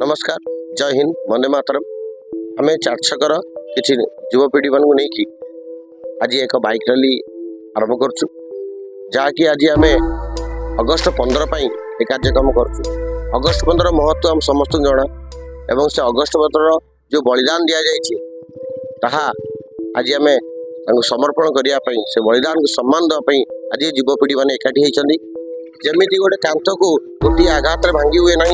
नमस्कार जय हिंद वंदे मातरम। आम चारछकर किसी युवपीढ़ी मान नहीं आज एक बाइक रैली आरंभ करछु जहाँकि आज आम अगस्ट 15 ये कार्यक्रम करछु। अगस्ट 15 महत्व आम समस्त जना एवं से अगस्ट 15 जो बलिदान दि जाए आज आम समर्पण करने से बलिदान को सम्मान देवाई आज युवपीढ़ी मैंने एकाठी होती। जमीती गोटे कांथ को गोटे आघात भांगी हुए ना,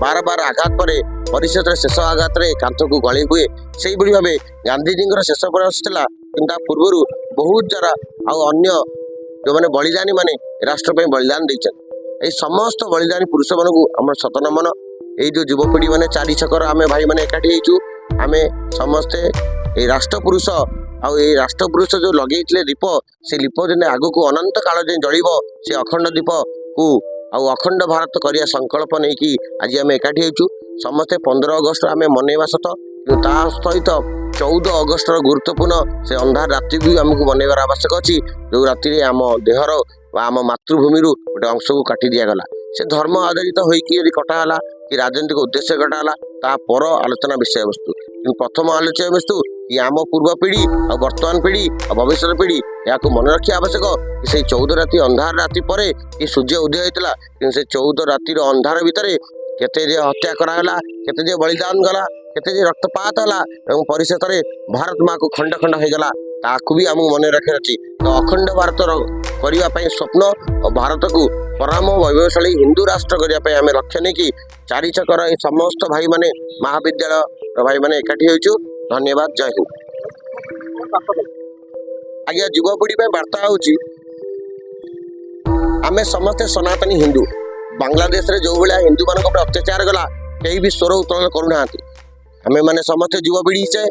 बार बार आघात पर परिषद शेष आघात कांथ को गली हुए से भाव गांधीजी शेष प्रयास था कि पूर्वर बहुत जरा अन्य जो मैंने बलिदानी माने राष्ट्र बलिदान देते समस्त बलिदानी पुरुष मान आम सत नमन। ये जो युवपीढ़ी मैंने चारि छकर आम भाई मैंने एकाठी होचु आम समस्ते राष्ट्र पुरुष राष्ट्र पुरुष जो लगे दीप से दीप जो आग को अनंत काल जो जल से अखंड दीप को अखंड भारत करने संकल्प नहीं कि आज आम एकाठी होचु समस्ते 15 अगस्ट आम मनइबा सत ता सहित 14 अगस्ट गुरुत्वपूर्ण से अंधार राति भी आमको मनइबार आवश्यक अच्छी जो राति आम देहर आम मातृभूमि गोटे अंश को काटी दिगला से धर्म आधारित होकर कटाला कि राजनीतिक उद्देश्य कटाला ता पर आलोचना विषय वस्तु कि प्रथम आलोच्य वस्तु कि आम पूर्व पीढ़ी और वर्तमान पीढ़ी और भविष्य पीढ़ी यहाँ मन रखा आवश्यक कि से 14 राति अंधार राति पर कि सूर्य उदय होता कि से 14 रातिर अंधार भितर केते हत्या कराला केते बलिदान गला केते रक्तपात होला एवं परिशेष में भारत माँ को खंड खंड हो गला ताकू भी आमको मन रखे अच्छी। तो अखंड भारत करने स्वप्न और भारत को परम वैभवशाली हिंदू राष्ट्र करने आम लक्ष्य नहीं कि चारि छकर समस्त भाई माने महाविद्यालय भाई माने एकाठी होचु। धन्यवाद जय हिंद। आज्ञा युवपीढ़ी वार्ता होची आमे समस्ते सनातनी हिंदू बांग्लादेश रे जो भाया हिंदू मान अत्याचार गला कहीं भी स्वर उत्तोलन करूना आमे माने समस्ते युवपीढ़ी से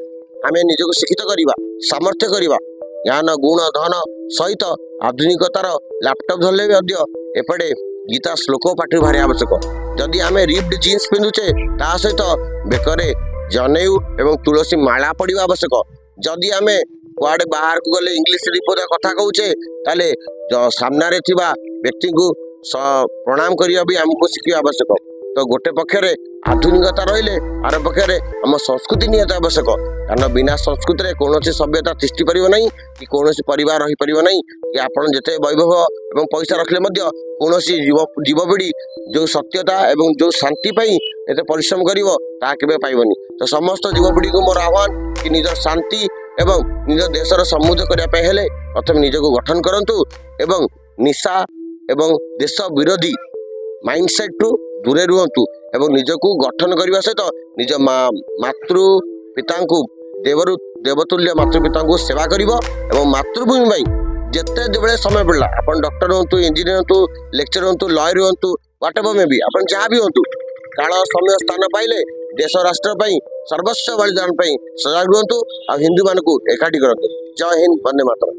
आमे निजको शिक्षित करवा सामर्थ्य करवा ज्ञान गुण धन सहित आधुनिकतार लैपटॉप धरले भी एपटे गीता श्लोक पाठ भारी आवश्यक। जदि आमे रिप्ड जीन्स पिंधुचे ता सहित बेकरे जनेऊ एवं तुलसी माला पड़ा आवश्यक। जदि आमे कुआडे बाहर को गले इंग्लिश रिपोर्ट कथा कहूचे ताले सामने व्यक्ति को प्रणाम करने भी आमको शिखा आवश्यक। तो गोटे पक्षरे आधुनिकता रहिले आर पक्षरे आम संस्कृति निहत आवश्यक कारण बिना संस्कृति कौन सभ्यता तिष्टि पार ना कि कौन परिवार रही पार ना कि आपड़ जिते वैभव एवं पैसा रखले कौन युवपीढ़ी जो सत्यता एवं जो शांति एत परिश्रम कर पाइबनी। तो समस्त युवपीढ़ी को मोर आह्वान कि निज शांति एवं निज देशर समृद्ध करने हेले प्रथम निजको गठन करंतु एवं निशा एवं देश विरोधी माइंडसेट टू दूरे रुहतु एवं निजको गठन करने सहित निज मातृ पिता देवतुल्य मातृपिता को सेवा करिवो एवं मातृभूमि जिते जो समय पड़ा आप डॉक्टर हूँ इंजीनियर हूँ लेक्चर हूँ लॉयर हूँ व्हाटएवर में भी आप जहाँ भी हूँ काल समय स्थान पाइले देश राष्ट्र सर्वस्व बलिदान सजाग रुहतु आ हिंदू मान को एकाठी करतु। जय हिंद वंदे मातरम।